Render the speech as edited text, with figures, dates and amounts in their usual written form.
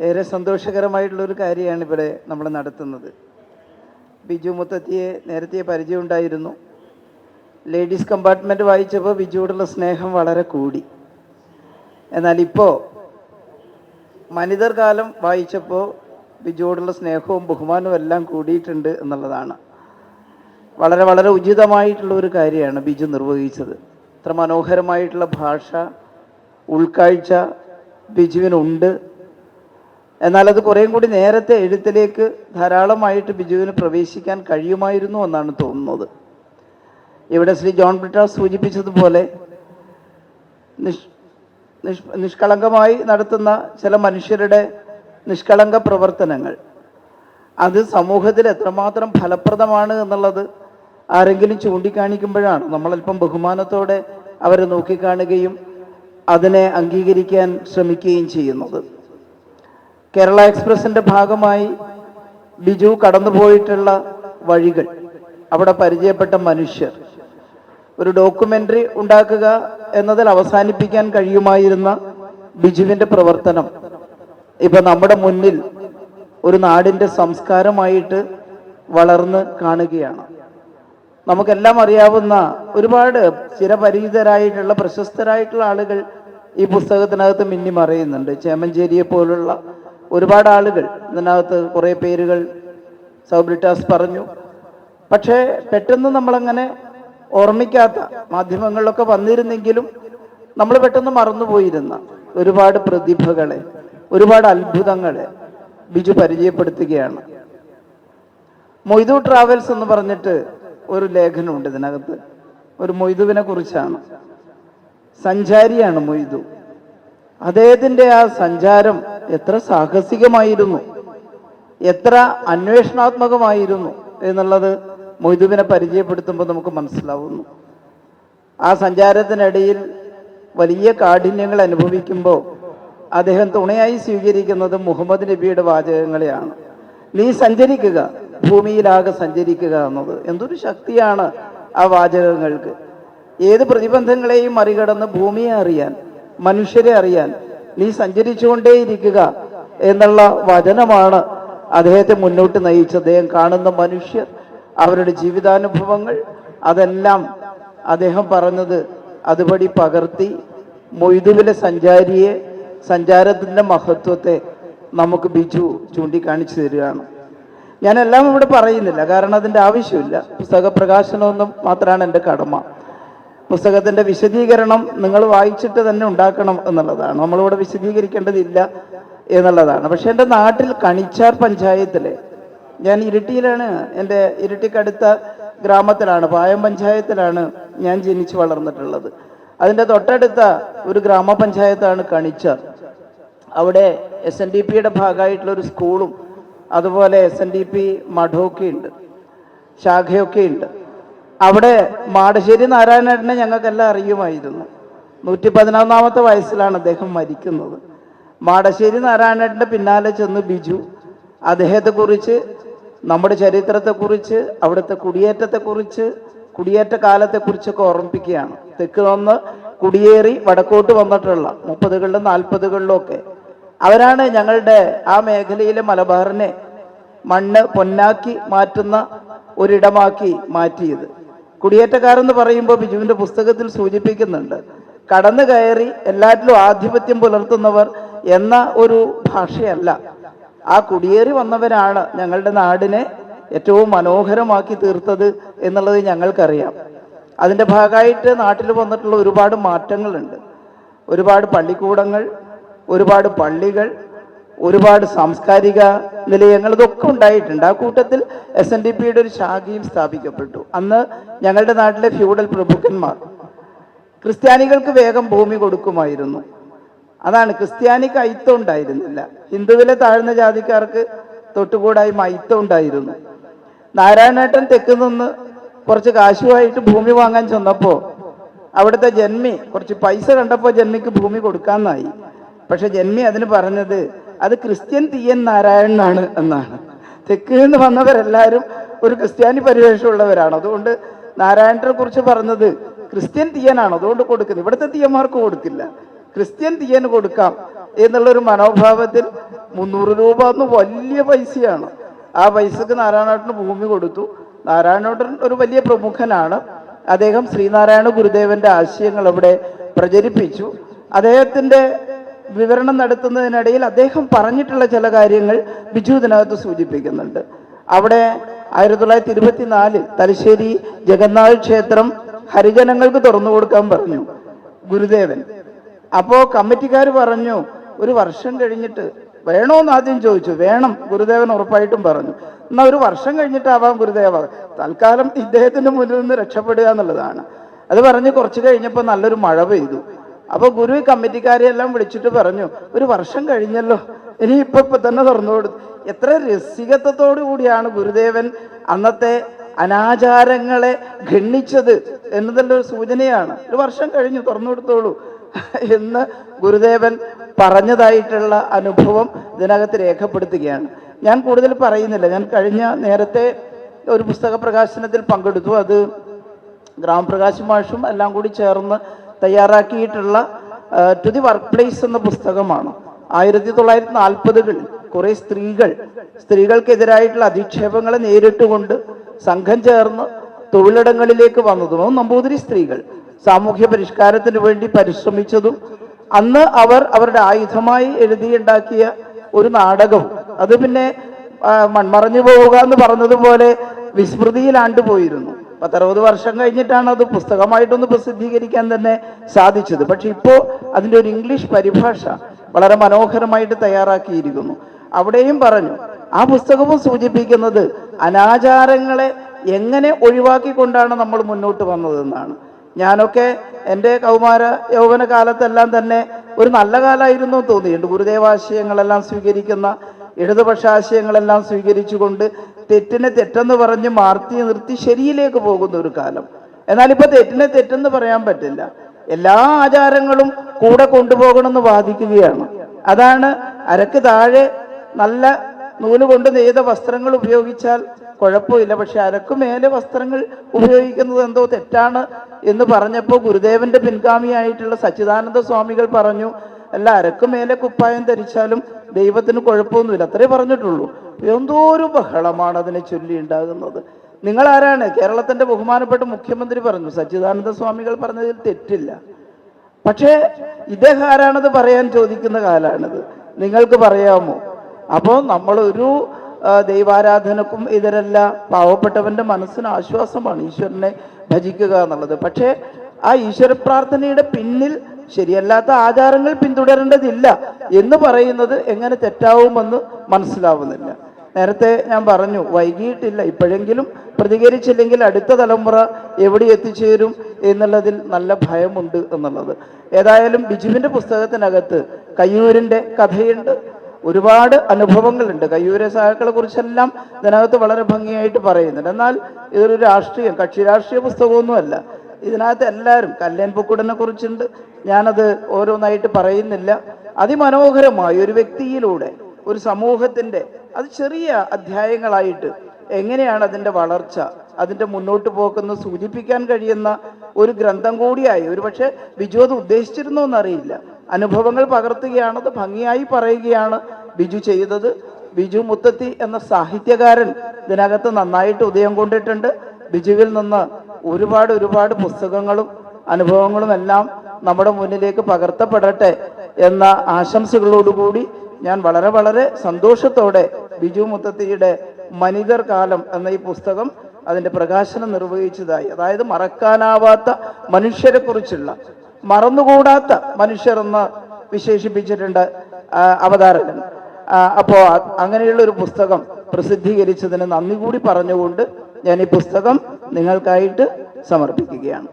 ഏറെ സന്തോഷകരമായിട്ടുള്ളൊരു കാര്യമാണ് ഇവിടെ നമ്മൾ നടത്തുന്നത്. ബിജു മുത്തത്തിയെ നേരത്തെ പരിചയമുണ്ടായിരുന്നു. ലേഡീസ് കമ്പാർട്ട്മെൻറ്റ് വായിച്ചപ്പോൾ ബിജുവോടുള്ള സ്നേഹം വളരെ കൂടി. എന്നാൽ ഇപ്പോൾ മനിതർ കാലം വായിച്ചപ്പോൾ ബിജുവോടുള്ള സ്നേഹവും ബഹുമാനവും എല്ലാം കൂടിയിട്ടുണ്ട് എന്നുള്ളതാണ്. വളരെ വളരെ ഉചിതമായിട്ടുള്ള ഒരു കാര്യമാണ് ബിജു നിർവഹിച്ചത്. ഇത്ര മനോഹരമായിട്ടുള്ള ഭാഷ ഉൾക്കാഴ്ച ബിജുവിനുണ്ട്. എന്നാൽ അത് കുറേയും കൂടി നേരത്തെ എഴുത്തിലേക്ക് ധാരാളമായിട്ട് ബിജുവിന് പ്രവേശിക്കാൻ കഴിയുമായിരുന്നു എന്നാണ് തോന്നുന്നത്. ഇവിടെ ശ്രീ ജോൺ ബ്രിട്ടാസ് സൂചിപ്പിച്ചതുപോലെ നിഷ്കളങ്കമായി നടത്തുന്ന ചില മനുഷ്യരുടെ നിഷ്കളങ്ക പ്രവർത്തനങ്ങൾ അത് സമൂഹത്തിൽ എത്രമാത്രം ഫലപ്രദമാണ് എന്നുള്ളത് ആരെങ്കിലും ചൂണ്ടിക്കാണിക്കുമ്പോഴാണ് നമ്മളല്പം ബഹുമാനത്തോടെ അവരെ നോക്കിക്കാണുകയും അതിനെ അംഗീകരിക്കാൻ ശ്രമിക്കുകയും ചെയ്യുന്നത്. കേരള എക്സ്പ്രസിൻ്റെ ഭാഗമായി ബിജു കടന്നുപോയിട്ടുള്ള വഴികൾ, അവിടെ പരിചയപ്പെട്ട മനുഷ്യർ, ഒരു ഡോക്യുമെൻ്ററി ഉണ്ടാക്കുക എന്നതിൽ അവസാനിപ്പിക്കാൻ കഴിയുമായിരുന്ന ബിജുവിൻ്റെ പ്രവർത്തനം ഇപ്പം നമ്മുടെ മുന്നിൽ ഒരു നാടിൻ്റെ സംസ്കാരമായിട്ട് വളർന്ന് കാണുകയാണ്. നമുക്കെല്ലാം അറിയാവുന്ന ഒരുപാട് ചിരപരിചിതരായിട്ടുള്ള പ്രശസ്തരായിട്ടുള്ള ആളുകൾ ഈ പുസ്തകത്തിനകത്ത് മിന്നി മറയുന്നുണ്ട്. ചേമഞ്ചേരിയെ പോലുള്ള ഒരുപാട് ആളുകൾ ഇതിനകത്ത് കുറേ പേരുകൾ സൗബ്രിട്ടാസ് പറഞ്ഞു. പക്ഷേ പെട്ടെന്ന് നമ്മളങ്ങനെ ഓർമ്മിക്കാത്ത, മാധ്യമങ്ങളിലൊക്കെ വന്നിരുന്നെങ്കിലും നമ്മൾ പെട്ടെന്ന് മറന്നുപോയിരുന്ന ഒരുപാട് പ്രതിഭകളെ, ഒരുപാട് അത്ഭുതങ്ങളെ ബിജു പരിചയപ്പെടുത്തുകയാണ്. മൊയ്തു ട്രാവൽസ് എന്ന് പറഞ്ഞിട്ട് ഒരു ലേഖനമുണ്ട് ഇതിനകത്ത്. ഒരു മൊയ്തുവിനെ കുറിച്ചാണ്. സഞ്ചാരിയാണ് മൊയ്തു. അദ്ദേഹത്തിൻ്റെ ആ സഞ്ചാരം എത്ര സാഹസികമായിരുന്നു, എത്ര അന്വേഷണാത്മകമായിരുന്നു എന്നുള്ളത് മൊയ്തുവിനെ പരിചയപ്പെടുത്തുമ്പോൾ നമുക്ക് മനസ്സിലാവുന്നു. ആ സഞ്ചാരത്തിനിടയിൽ വലിയ കാഠിന്യങ്ങൾ അനുഭവിക്കുമ്പോൾ അദ്ദേഹം തുണയായി സ്വീകരിക്കുന്നത് മുഹമ്മദ് നബിയുടെ വാചകങ്ങളെയാണ്. നീ സഞ്ചരിക്കുക, ഭൂമിയിലാകെ സഞ്ചരിക്കുക എന്നത്. എന്തൊരു ശക്തിയാണ് ആ വാചകങ്ങൾക്ക്. ഏത് പ്രതിബന്ധങ്ങളെയും മറികടന്ന് ഭൂമിയെ അറിയാൻ, മനുഷ്യരെ അറിയാൻ നീ സഞ്ചരിച്ചുകൊണ്ടേയിരിക്കുക എന്നുള്ള വചനമാണ് അദ്ദേഹത്തെ മുന്നോട്ട് നയിച്ചത്. അദ്ദേഹം കാണുന്ന മനുഷ്യർ, അവരുടെ ജീവിതാനുഭവങ്ങൾ, അതെല്ലാം അദ്ദേഹം പറഞ്ഞത് അതുപടി പകർത്തി മൊയ്തുവിലെ സഞ്ചാരിയെ, സഞ്ചാരത്തിൻ്റെ മഹത്വത്തെ നമുക്ക് ബിജു ചൂണ്ടിക്കാണിച്ചു തരികയാണ്. ഞാനെല്ലാം ഇവിടെ പറയുന്നില്ല, കാരണം അതിൻ്റെ ആവശ്യമില്ല. പുസ്തക പ്രകാശനമൊന്നും മാത്രമാണ് എൻ്റെ കടമ. പുസ്തകത്തിൻ്റെ വിശദീകരണം നിങ്ങൾ വായിച്ചിട്ട് തന്നെ ഉണ്ടാക്കണം എന്നുള്ളതാണ്. നമ്മളിവിടെ വിശദീകരിക്കേണ്ടതില്ല എന്നുള്ളതാണ്. പക്ഷേ എൻ്റെ നാട്ടിൽ കണിച്ചാർ പഞ്ചായത്തിലെ, ഞാൻ ഇരിട്ടിയിലാണ്, എൻ്റെ ഇരിട്ടിക്കടുത്ത ഗ്രാമത്തിലാണ്, പായം പഞ്ചായത്തിലാണ് ഞാൻ ജനിച്ചു വളർന്നിട്ടുള്ളത്. അതിൻ്റെ തൊട്ടടുത്ത ഒരു ഗ്രാമപഞ്ചായത്താണ് കണിച്ചാർ. അവിടെ SNDPയുടെ ഭാഗമായിട്ടുള്ളൊരു സ്കൂളും അതുപോലെ SNDP മഠമൊക്കെ ഉണ്ട്, ശാഖയൊക്കെ ഉണ്ട്. അവിടെ മാടശ്ശേരി നാരായണേട്ടനെ ഞങ്ങൾക്കെല്ലാം അറിയുമായിരുന്നു. 111 വയസ്സിലാണ് അദ്ദേഹം മരിക്കുന്നത്. മാടശ്ശേരി നാരായണേട്ടൻ്റെ പിന്നാലെ ചെന്ന് ബിജു അദ്ദേഹത്തെക്കുറിച്ച്, നമ്മുടെ ചരിത്രത്തെക്കുറിച്ച്, അവിടുത്തെ കുടിയേറ്റത്തെക്കുറിച്ച്, കുടിയേറ്റ കാലത്തെക്കുറിച്ചൊക്കെ ഓർമ്മിപ്പിക്കുകയാണ്. തെക്ക് നിന്ന് കുടിയേറി വടക്കോട്ട് വന്നിട്ടുള്ള 30കളിലും 40കളിലും ഒക്കെ അവരാണ് ഞങ്ങളുടെ ആ മേഖലയിലെ മലബാറിനെ മണ്ണ് പൊന്നാക്കി മാറ്റുന്ന ഒരിടമാക്കി മാറ്റിയത്. കുടിയേറ്റക്കാരെന്ന് പറയുമ്പോൾ ബിജുവിൻ്റെ പുസ്തകത്തിൽ സൂചിപ്പിക്കുന്നുണ്ട്, കടന്നു കയറി എല്ലാറ്റിലും ആധിപത്യം പുലർത്തുന്നവർ എന്ന ഒരു ഭാഷയല്ല. ആ കുടിയേറി വന്നവരാണ് ഞങ്ങളുടെ നാടിനെ ഏറ്റവും മനോഹരമാക്കി തീർത്തത് എന്നുള്ളത് ഞങ്ങൾക്കറിയാം. അതിൻ്റെ ഭാഗമായിട്ട് നാട്ടിൽ വന്നിട്ടുള്ള ഒരുപാട് മാറ്റങ്ങളുണ്ട്. ഒരുപാട് പള്ളിക്കൂടങ്ങൾ, ഒരുപാട് പള്ളികൾ, ഒരുപാട് സാംസ്കാരിക നിലയങ്ങൾ, ഇതൊക്കെ ഉണ്ടായിട്ടുണ്ട്. ആ കൂട്ടത്തിൽ SNDPയുടെ ഒരു ശാഖയും സ്ഥാപിക്കപ്പെട്ടു. അന്ന് ഞങ്ങളുടെ നാട്ടിലെ ഫ്യൂഡൽ പ്രഭുക്കന്മാർ ക്രിസ്ത്യാനികൾക്ക് വേഗം ഭൂമി കൊടുക്കുമായിരുന്നു. അതാണ്, ക്രിസ്ത്യാനിക്ക് അയിത്തം ഉണ്ടായിരുന്നില്ല. ഹിന്ദുവിലെ താഴ്ന്ന ജാതിക്കാർക്ക് തൊട്ടുകൂടായ്മ അയിത്തം ഉണ്ടായിരുന്നു. നാരായണേട്ടൻ തെക്ക് നിന്ന് കുറച്ച് കാശുമായിട്ട് ഭൂമി വാങ്ങാൻ ചെന്നപ്പോൾ അവിടുത്തെ ജന്മി കുറച്ച് പൈസ കണ്ടപ്പോൾ ജന്മിക്ക് ഭൂമി കൊടുക്കാമെന്നായി. പക്ഷെ ജന്മി അതിന് പറഞ്ഞത് അത് ക്രിസ്ത്യൻ തീയൻ നാരായണനാണ് എന്നാണ്. തെക്ക് നിന്ന് വന്നവരെല്ലാവരും ഒരു ക്രിസ്ത്യാനി പരിവേഷമുള്ളവരാണ്. അതുകൊണ്ട് നാരായണനെ കുറിച്ച് പറഞ്ഞത് ക്രിസ്ത്യൻ തീയനാണ്, അതുകൊണ്ട് കൊടുക്കുന്നത്. ഇവിടുത്തെ തീയന്മാർക്ക് കൊടുക്കില്ല, ക്രിസ്ത്യൻ തീയന് കൊടുക്കാം എന്നുള്ളൊരു മനോഭാവത്തിൽ 300 രൂപ എന്ന് വലിയ പൈസയാണ്. ആ പൈസക്ക് നാരായണേട്ടന് ഭൂമി കൊടുത്തു. നാരായണേട്ടൻ ഒരു വലിയ പ്രമുഖനാണ്. അദ്ദേഹം ശ്രീനാരായണ ഗുരുദേവന്റെ ആശയങ്ങൾ അവിടെ പ്രചരിപ്പിച്ചു. അദ്ദേഹത്തിന്റെ വിവരണം നടത്തുന്നതിനിടയിൽ അദ്ദേഹം പറഞ്ഞിട്ടുള്ള ചില കാര്യങ്ങൾ ബിജു ഇതിനകത്ത് സൂചിപ്പിക്കുന്നുണ്ട്. അവിടെ 1924 തലശ്ശേരി ജഗന്നാഥ് ക്ഷേത്രം ഹരിജനങ്ങൾക്ക് തുറന്നു കൊടുക്കാൻ പറഞ്ഞു ഗുരുദേവൻ. അപ്പോ കമ്മിറ്റിക്കാർ പറഞ്ഞു 1 വർഷം കഴിഞ്ഞിട്ട് വേണോന്ന് ആദ്യം ചോദിച്ചു. വേണം, ഗുരുദേവൻ ഉറപ്പായിട്ടും പറഞ്ഞു. എന്നാൽ 1 വർഷം കഴിഞ്ഞിട്ടാവാം ഗുരുദേവ, തൽക്കാലം ഇദ്ദേഹത്തിന്റെ മുന്നിൽ നിന്ന് രക്ഷപ്പെടുക എന്നുള്ളതാണ്. അത് പറഞ്ഞ് കുറച്ച് കഴിഞ്ഞപ്പോൾ നല്ലൊരു മഴ പെയ്തു. അപ്പൊ ഗുരു കമ്മിറ്റിക്കാരെ എല്ലാം വിളിച്ചിട്ട് പറഞ്ഞു, 1 വർഷം കഴിഞ്ഞല്ലോ, ഇനി ഇപ്പൊ തന്നെ തുറന്നു കൊടുത്തു. എത്ര രസികത്വത്തോടു കൂടിയാണ് ഗുരുദേവൻ അന്നത്തെ അനാചാരങ്ങളെ ഖണ്ഡിച്ചത് എന്നതിൻ്റെ സൂചനയാണ്. 1 വർഷം കഴിഞ്ഞു, തുറന്നു കൊടുത്തോളൂ എന്ന് ഗുരുദേവൻ പറഞ്ഞതായിട്ടുള്ള അനുഭവം ഇതിനകത്ത് രേഖപ്പെടുത്തുകയാണ്. ഞാൻ കൂടുതൽ പറയുന്നില്ല. ഞാൻ നേരത്തെ ഒരു പുസ്തക പ്രകാശനത്തിൽ പങ്കെടുത്തു. അത് ഗ്രാമപ്രകാശ് മാഷും എല്ലാം കൂടി ചേർന്ന് തയ്യാറാക്കിയിട്ടുള്ള ടു ദി വർക്ക് പ്ലേസ് എന്ന പുസ്തകമാണ്. 1940കളിൽ കുറെ സ്ത്രീകൾക്കെതിരായിട്ടുള്ള അധിക്ഷേപങ്ങളെ നേരിട്ടുകൊണ്ട് സംഘം ചേർന്ന് തൊഴിലിടങ്ങളിലേക്ക് വന്നതും നമ്പൂതിരി സ്ത്രീകൾ സാമൂഹ്യ പരിഷ്കാരത്തിന് വേണ്ടി പരിശ്രമിച്ചതും അന്ന് അവരുടെ ആയുധമായി എഴുതിയുണ്ടാക്കിയ ഒരു നാടകവും അത് പിന്നെ മൺമറഞ്ഞു പോവുക എന്ന് പറഞ്ഞതുപോലെ വിസ്മൃതിയിലാണ്ടുപോയിരുന്നു. 10-60 വർഷം കഴിഞ്ഞിട്ടാണ് അത് പുസ്തകമായിട്ടൊന്ന് പ്രസിദ്ധീകരിക്കാൻ തന്നെ സാധിച്ചത്. പക്ഷെ ഇപ്പോൾ അതിൻ്റെ ഒരു ഇംഗ്ലീഷ് പരിഭാഷ വളരെ മനോഹരമായിട്ട് തയ്യാറാക്കിയിരിക്കുന്നു. അവിടെയും പറഞ്ഞു, ആ പുസ്തകവും സൂചിപ്പിക്കുന്നത് അനാചാരങ്ങളെ എങ്ങനെ ഒഴിവാക്കിക്കൊണ്ടാണ് നമ്മൾ മുന്നോട്ട് വന്നതെന്നാണ്. ഞാനൊക്കെ എൻ്റെ കൗമാര യൗവന കാലത്തെല്ലാം തന്നെ ഒരു നല്ല കാലമായിരുന്നു തോന്നിയിട്ടുണ്ട്. ഗുരുദേവാശയങ്ങളെല്ലാം സ്വീകരിക്കുന്ന, ഇടതുപക്ഷ ആശയങ്ങളെല്ലാം സ്വീകരിച്ചുകൊണ്ട് തെറ്റിനെ തെറ്റെന്ന് പറഞ്ഞ് മാർത്തി നിർത്തി ശരിയിലേക്ക് പോകുന്ന ഒരു കാലം. എന്നാൽ ഇപ്പൊ തെറ്റിനെ തെറ്റെന്ന് പറയാൻ പറ്റില്ല. എല്ലാ ആചാരങ്ങളും കൂടെ കൊണ്ടുപോകണമെന്ന് വാദിക്കുകയാണ്. അതാണ് അരക്ക് താഴെ നല്ല നൂല് കൊണ്ട് നെയ്ത വസ്ത്രങ്ങൾ ഉപയോഗിച്ചാൽ കുഴപ്പമില്ല, പക്ഷെ അരക്ക് മേലെ വസ്ത്രങ്ങൾ ഉപയോഗിക്കുന്നത് എന്തോ തെറ്റാണ് എന്ന് പറഞ്ഞപ്പോൾ ഗുരുദേവന്റെ പിൻഗാമിയായിട്ടുള്ള സച്ചിദാനന്ദ സ്വാമികൾ പറഞ്ഞു, അല്ല, അരക്ക് മേലെ കുപ്പായം ധരിച്ചാലും ദൈവത്തിന് കുഴപ്പമൊന്നുമില്ല, അത്രേ പറഞ്ഞിട്ടുള്ളൂ. എന്തോ ഒരു ബഹളമാണ് അതിനെ ചൊല്ലി ഉണ്ടാകുന്നത്. നിങ്ങൾ ആരാണ്? കേരളത്തിന്റെ ബഹുമാനപ്പെട്ട മുഖ്യമന്ത്രി പറഞ്ഞു, സച്ചിദാനന്ദ സ്വാമികൾ പറഞ്ഞതിൽ തെറ്റില്ല. പക്ഷേ ഇദ്ദേഹം ആരാണത് പറയാൻ ചോദിക്കുന്ന കാലാണിത്. നിങ്ങൾക്ക് പറയാമോ? അപ്പോൾ നമ്മളൊരു ദൈവാരാധനക്കും ഇതരല്ല. പാവപ്പെട്ടവന്റെ മനസ്സിന് ആശ്വാസമാണ് ഈശ്വരനെ ഭജിക്കുക എന്നുള്ളത്. പക്ഷേ ആ ഈശ്വര പ്രാർത്ഥനയുടെ പിന്നിൽ ശരിയല്ലാത്ത ആചാരങ്ങൾ പിന്തുടരേണ്ടതില്ല എന്ന് പറയുന്നത് എങ്ങനെ തെറ്റാവുമെന്ന് മനസ്സിലാവുന്നില്ല. നേരത്തെ ഞാൻ പറഞ്ഞു, വൈകിയിട്ടില്ല, ഇപ്പോഴെങ്കിലും പ്രതികരിച്ചില്ലെങ്കിൽ അടുത്ത തലമുറ എവിടെ എത്തിച്ചേരും എന്നുള്ളതിൽ നല്ല ഭയമുണ്ട് എന്നുള്ളത്. ഏതായാലും ബിജുവിൻ്റെ പുസ്തകത്തിനകത്ത് കയ്യൂരിൻ്റെ കഥയുണ്ട്, ഒരുപാട് അനുഭവങ്ങളുണ്ട്. കയ്യൂരെ സഹാക്കളെ കുറിച്ചെല്ലാം ഇതിനകത്ത് വളരെ ഭംഗിയായിട്ട് പറയുന്നുണ്ട്. എന്നാൽ ഇതൊരു കക്ഷി രാഷ്ട്രീയ പുസ്തകമൊന്നുമല്ല. ഇതിനകത്ത് എല്ലാവരും, കല്യാൺ പൊക്കുടനെ കുറിച്ചുണ്ട്, ഞാനത് ഓരോന്നായിട്ട് പറയുന്നില്ല. അതിമനോഹരമായ ഒരു വ്യക്തിയിലൂടെ ഒരു സമൂഹത്തിൻ്റെ, അത് ചെറിയ അധ്യായങ്ങളായിട്ട് എങ്ങനെയാണ് അതിൻ്റെ വളർച്ച, അതിൻ്റെ മുന്നോട്ട് പോക്കെന്ന് സൂചിപ്പിക്കാൻ കഴിയുന്ന ഒരു ഗ്രന്ഥം കൂടിയായി. ഒരു പക്ഷേ ബിജു അത് ഉദ്ദേശിച്ചിരുന്നോ എന്നറിയില്ല. അനുഭവങ്ങൾ പകർത്തുകയാണത്, ഭംഗിയായി പറയുകയാണ് ബിജു ചെയ്തത്. ബിജു മുത്തത്തി എന്ന സാഹിത്യകാരൻ ഇതിനകത്ത് നന്നായിട്ട് ഉദയം കൊണ്ടിട്ടുണ്ട്. ബിജുവിൽ നിന്ന് ഒരുപാട് പുസ്തകങ്ങളും അനുഭവങ്ങളും എല്ലാം നമ്മുടെ മുന്നിലേക്ക് പകർത്തപ്പെടട്ടെ എന്ന ആശംസകളോടുകൂടി ഞാൻ വളരെ സന്തോഷത്തോടെ ബിജു മുത്തത്തിയുടെ മനിതർ കാലം എന്ന ഈ പുസ്തകം അതിൻ്റെ പ്രകാശനം നിർവഹിച്ചതായി. അതായത് മറക്കാനാവാത്ത മനുഷ്യരെ കുറിച്ചുള്ള, മറന്നുകൂടാത്ത മനുഷ്യർ എന്ന് വിശേഷിപ്പിച്ചിട്ടുണ്ട് അവതാരകൻ. അപ്പോൾ അങ്ങനെയുള്ള ഒരു പുസ്തകം പ്രസിദ്ധീകരിച്ചതിന് നന്ദി കൂടി പറഞ്ഞുകൊണ്ട് ഞാൻ ഈ പുസ്തകം നിങ്ങൾക്കായിട്ട് സമർപ്പിക്കുകയാണ്.